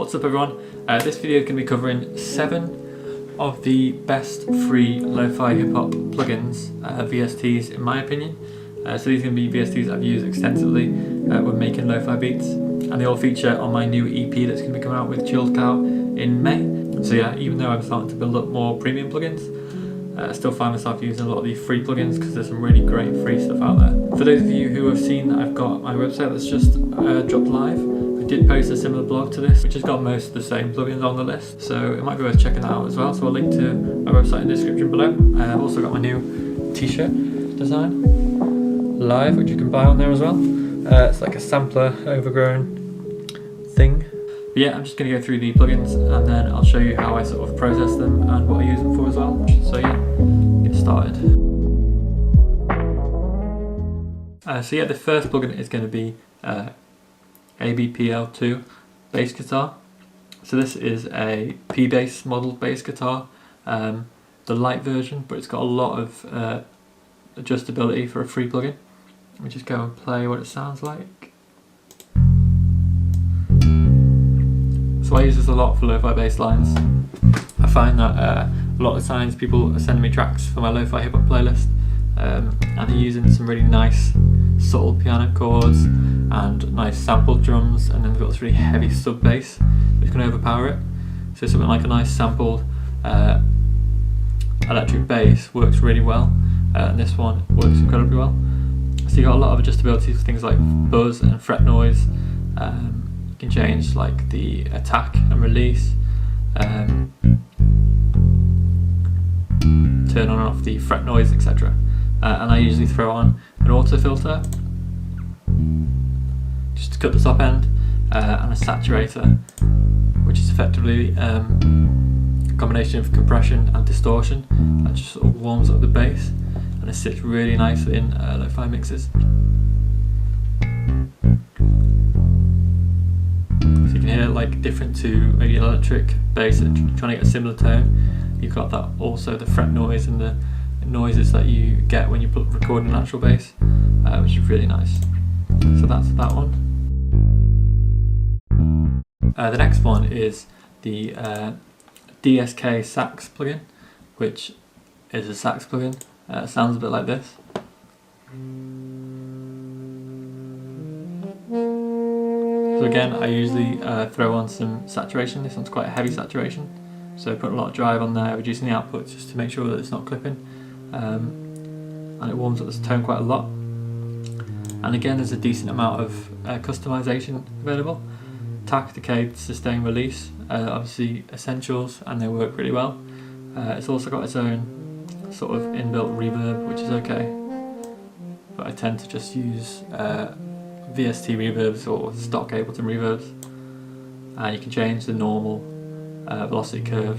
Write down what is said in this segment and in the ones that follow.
What's up everyone? This video is going to be covering 7 of the best free lo-fi hip-hop plugins, VSTs in my opinion. So these are going to be VSTs I've used extensively when making lo-fi beats, and they all feature on my new EP that's going to be coming out with Chilled Cow in May. So yeah, even though I'm starting to build up more premium plugins, I still find myself using a lot of these free plugins because there's some really great free stuff out there. For those of you who have seen that I've got my website that's just dropped live, I did post a similar blog to this which has got most of the same plugins on the list, so it might be worth checking that out as well. So I'll link to my website in the description below. I've also got my new t-shirt design live which you can buy on there as well. It's like a sampler overgrown thing. But yeah, I'm just going to go through the plugins and then I'll show you how I sort of process them and what I use them for as well. So yeah, get started. So yeah, the first plugin is going to be ABPL2 bass guitar. So this is a P-bass model bass guitar, the light version, but it's got a lot of adjustability for a free plugin. Let me just go and play what it sounds like. So I use this a lot for lo-fi bass lines. I find that a lot of the times people are sending me tracks for my lo-fi hip-hop playlist, and they're using some really nice subtle piano chords and nice sampled drums, and then they've got this really heavy sub bass which can overpower it. So something like a nice sampled electric bass works really well, and this one works incredibly well. So you got a lot of adjustability for things like buzz and fret noise. You can change like the attack and release, turn on and off the fret noise, etc. And I usually throw on an auto filter just to cut the top end, and a saturator, which is effectively a combination of compression and distortion that just sort of warms up the bass, and it sits really nicely in lo-fi mixes. So you can hear like different to maybe an electric bass, trying to get a similar tone. You've got that also the fret noise and the noises that you get when you record an actual bass, which is really nice. So that's that one. The next one is the DSK Sucks plugin, which is a sax plugin. It sounds a bit like this. So again, I usually throw on some saturation. This one's quite a heavy saturation, so put a lot of drive on there, reducing the output just to make sure that it's not clipping, and it warms up this tone quite a lot. And again, there's a decent amount of customization available. Attack, decay, sustain, release, obviously essentials, and they work really well. It's also got its own sort of inbuilt reverb, which is okay, but I tend to just use VST reverbs or stock Ableton reverbs, and you can change the normal velocity curve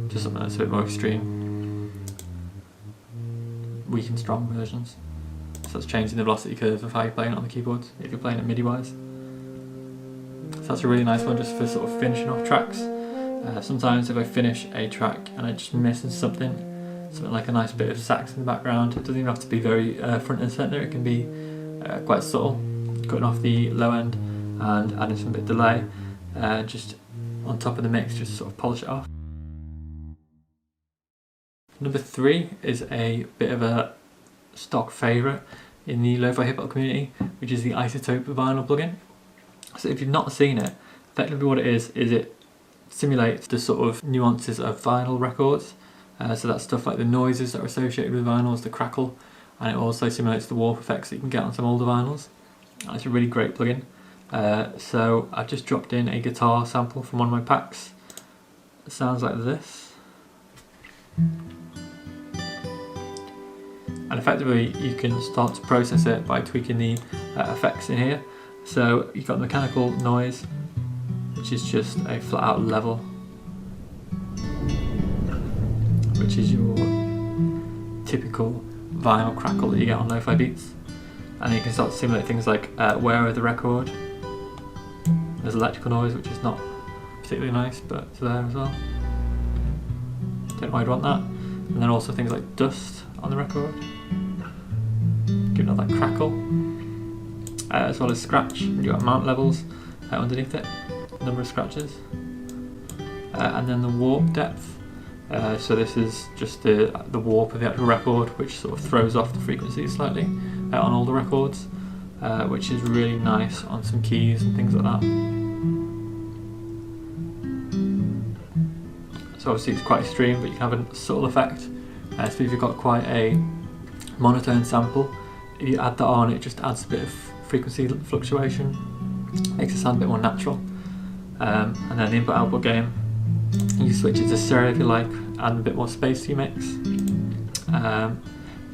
to something that's a bit more extreme. Weak and strong versions. So that's changing the velocity curve of how you're playing it on the keyboards if you're playing it MIDI wise. So that's a really nice one just for sort of finishing off tracks. Sometimes if I finish a track and I'm just missing something like a nice bit of sax in the background, it doesn't even have to be very front and centre, it can be quite subtle, cutting off the low end and adding some bit of delay just on top of the mix, just to sort of polish it off. Number 3 is a bit of a stock favourite in the lo-fi hip hop community, which is the Isotope vinyl plugin. So if you've not seen it, effectively what it is it simulates the sort of nuances of vinyl records. So that's stuff like the noises that are associated with vinyls, the crackle, and it also simulates the warp effects that you can get on some older vinyls. And it's a really great plugin. So I've just dropped in a guitar sample from one of my packs. It sounds like this. And effectively you can start to process it by tweaking the effects in here. So you've got mechanical noise, which is just a flat out level, which is your typical vinyl crackle that you get on lo-fi beats. And you can start to simulate things like wear of the record. There's electrical noise, which is not particularly nice, but it's there as well. Don't know why I'd want that. And then also things like dust on the record, giving it that crackle. As well as scratch. You've got mount levels underneath it. number of scratches. And then the warp depth. So this is just the warp of the actual record, which sort of throws off the frequency slightly on all the records, which is really nice on some keys and things like that. So obviously it's quite extreme, but you can have a subtle effect. So if you've got quite a monotone sample, if you add that on, it just adds a bit of frequency fluctuation, makes it sound a bit more natural. And then the input-output gain, you can switch it to stereo if you like, add a bit more space to your mix. And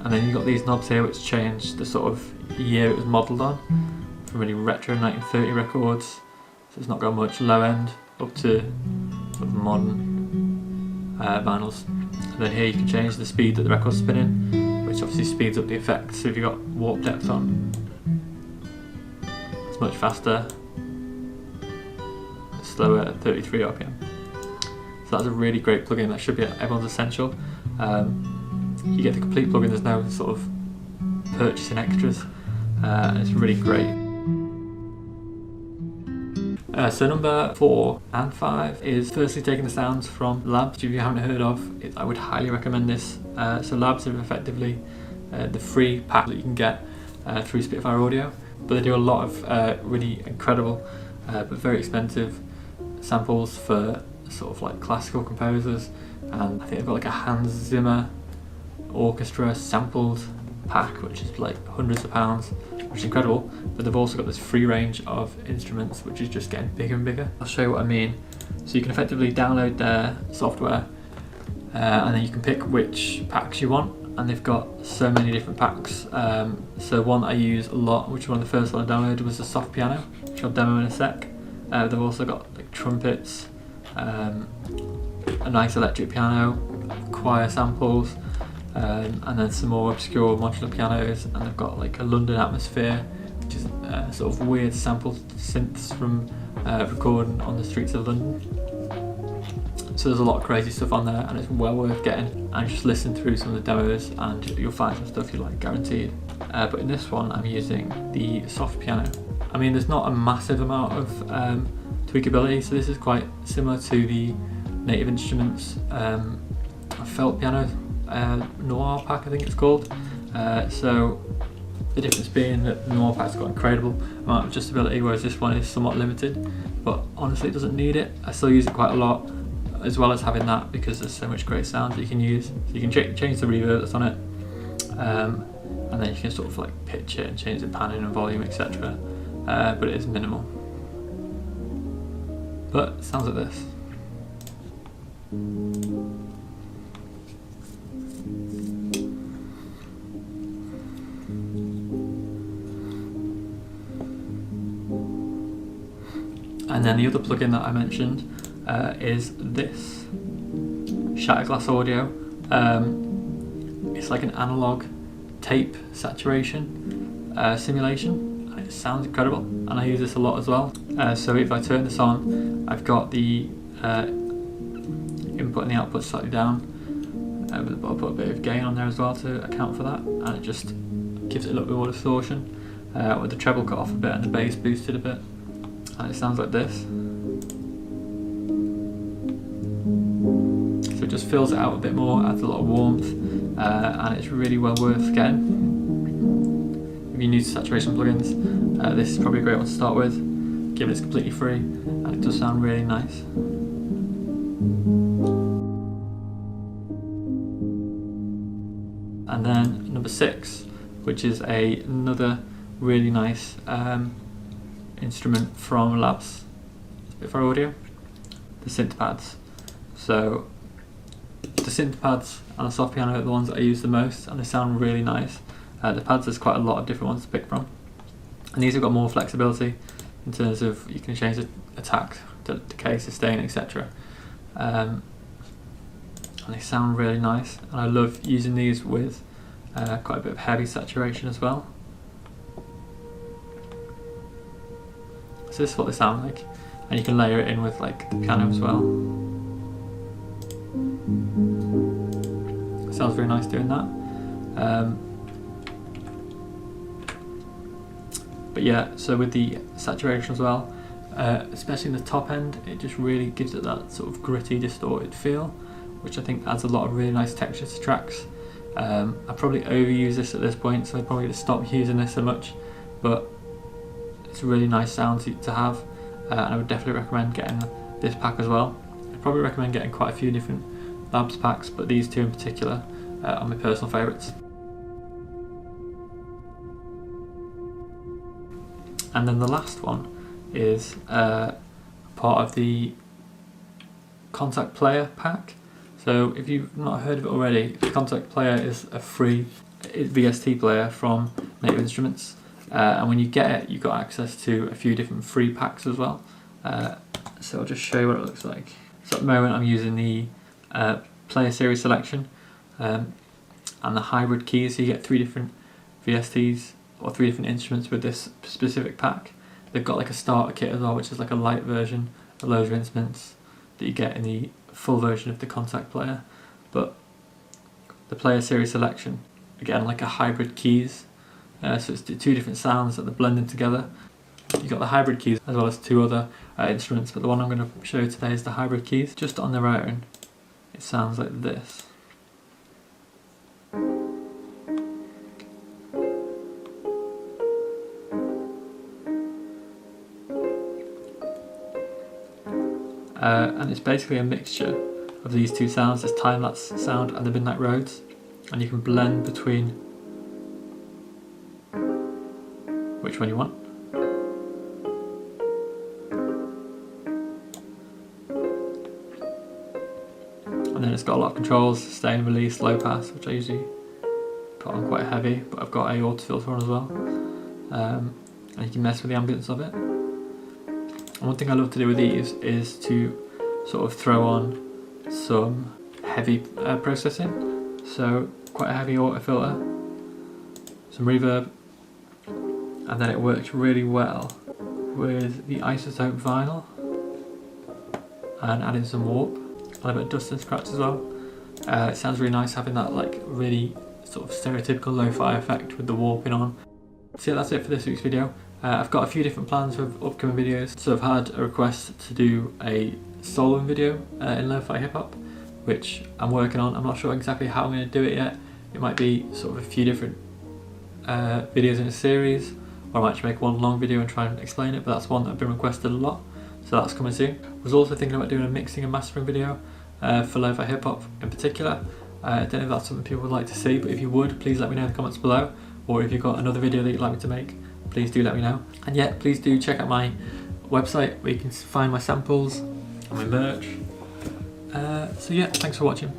then you've got these knobs here which change the sort of year it was modelled on, from really retro 1930 records, so it's not got much low end, up to sort of modern vinyls. And then here you can change the speed that the record's spinning, which obviously speeds up the effect. So if you've got warp depth on, it's much faster, it's slower at 33 RPM. So that's a really great plugin that should be everyone's essential. You get the complete plugin, there's no sort of purchasing extras, and it's really great. So number 4 and 5 is firstly taking the sounds from Labs. If you haven't heard of it, I would highly recommend this. So Labs are effectively the free pack that you can get through Spitfire Audio, but they do a lot of really incredible but very expensive samples for sort of like classical composers, and I think they've got like a Hans Zimmer orchestra sampled pack which is like hundreds of pounds, which is incredible. But they've also got this free range of instruments which is just getting bigger and bigger. I'll show you what I mean. So you can effectively download their software and then you can pick which packs you want, and they've got so many different packs. So one I use a lot, which is one of the first one I downloaded, was the soft piano, which I'll demo in a sec. They've also got like trumpets, a nice electric piano, choir samples, and then some more obscure modular pianos, and they've got like a London atmosphere, which is sort of weird sampled synths from recording on the streets of London. So there's a lot of crazy stuff on there, and it's well worth getting. And just listen through some of the demos and you'll find some stuff you like, guaranteed. But in this one I'm using the soft piano. I mean, there's not a massive amount of tweakability, so this is quite similar to the Native Instruments felt piano Noir pack, I think it's called. So the difference being that the Noir pack's got incredible amount of adjustability, whereas this one is somewhat limited, but honestly it doesn't need it. I still use it quite a lot, as well as having that, because there's so much great sound that you can use. So you can change the reverb that's on it, and then you can sort of like pitch it and change the panning and volume, etc. But it is minimal. But it sounds like this. And then the other plugin that I mentioned is this Shatterglass Audio. It's like an analog tape saturation simulation, and it sounds incredible, and I use this a lot as well. So if I turn this on, I've got the input and the output slightly down, but I'll put a bit of gain on there as well to account for that, and it just gives it a little bit more distortion, with the treble cut off a bit and the bass boosted a bit, and it sounds like this. So it just fills it out a bit more, adds a lot of warmth, and it's really well worth getting. If you're new to saturation plugins, this is probably a great one to start with, given it's completely free, and it does sound really nice. And then number 6, which is another really nice instrument from Labs Spitfire Audio, the Synth Pads. So the Synth Pads and the soft piano are the ones that I use the most, and they sound really nice. The pads, there's quite a lot of different ones to pick from, and these have got more flexibility in terms of you can change the attack, decay, sustain, etc. And they sound really nice, and I love using these with quite a bit of heavy saturation as well. So this is what they sound like, and you can layer it in with like the piano as well. It sounds very nice doing that. But yeah, so with the saturation as well, especially in the top end. It just really gives it that sort of gritty, distorted feel, which I think adds a lot of really nice texture to tracks. I probably overuse this at this point, so I probably need to stop using this so much, but it's a really nice sound to have, and I would definitely recommend getting this pack as well. I'd probably recommend getting quite a few different Labs packs, but these two in particular are my personal favourites. And then the last one is part of the Kontakt Player pack. So if you've not heard of it already, the Kontakt Player is a free VST player from Native Instruments, and when you get it, you've got access to a few different free packs as well. So I'll just show you what it looks like. So at the moment I'm using the Player Series Selection and the hybrid keys, so you get 3 different VSTs or 3 different instruments with this specific pack. They've got like a starter kit as well, which is like a light version of loads of instruments that you get in the full version of the Kontakt Player. But the Player Series Selection, again, like a hybrid keys, so it's 2 different sounds that they're blending together. You've got the hybrid keys as well as 2 other instruments, but the one I'm going to show you today is the hybrid keys. Just on their own, it sounds like this. And it's basically a mixture of these 2 sounds, this time-lapse sound and the Midnight Roads, and you can blend between which one you want. And then it's got a lot of controls: sustain, release, low pass, which I usually put on quite heavy, but I've got a auto filter on as well, and you can mess with the ambience of it. And one thing I love to do with these is to sort of throw on some heavy processing, so quite a heavy auto filter, some reverb, and then it works really well with the isotope vinyl, and adding some warp, a little bit of dust and scratch as well. It sounds really nice having that like really sort of stereotypical lo-fi effect with the warping on. So yeah, that's it for this week's video. I've got a few different plans for upcoming videos. So I've had a request to do a soloing video in lo-fi hip-hop, which I'm working on. I'm not sure exactly how I'm going to do it yet. It might be sort of a few different videos in a series, or I might just make one long video and try and explain it, but that's one that I've been requested a lot, so that's coming soon. I was also thinking about doing a mixing and mastering video for lo-fi hip-hop in particular. I don't know if that's something people would like to see, but if you would, please let me know in the comments below, or if you've got another video that you'd like me to make, please do let me know. And yeah, please do check out my website where you can find my samples and my merch. So yeah, thanks for watching.